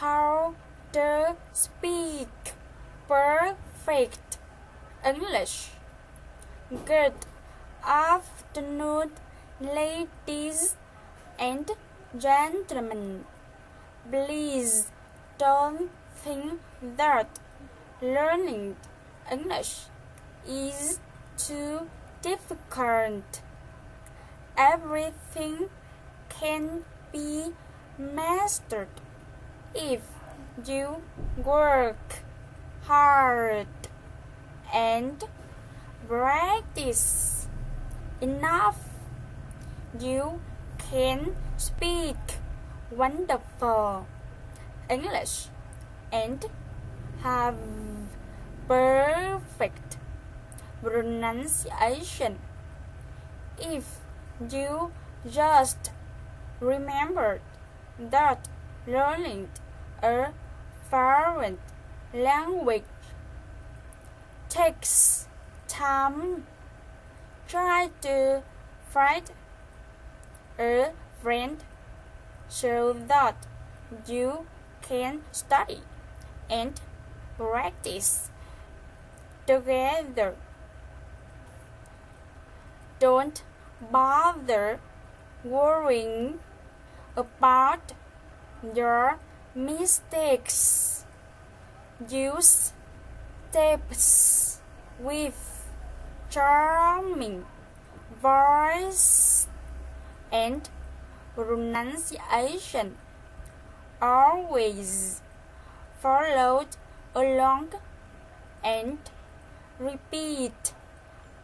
how to speak perfect English. Good afternoon, ladies and gentlemen. Please don't think that learning English is too difficult. Everything can be mastered if you work hard and practice enough. You can speak wonderful English and have perfect pronunciation if you just remember that learning a foreign language takes time. Try to find a friend so that you can study and practice together. Don't bother worrying about your mistakes. Use tips with charming voice and pronunciation. Always follow along and repeat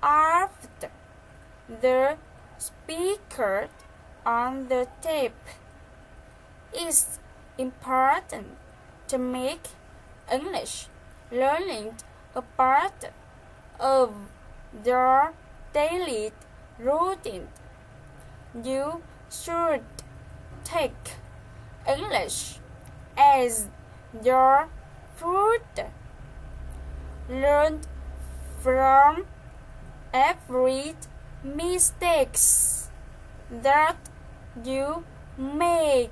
after the speaker on the tape. It's important to make English learning a part of your daily routine. You should take English as your food. Learn from every mistakes that you make.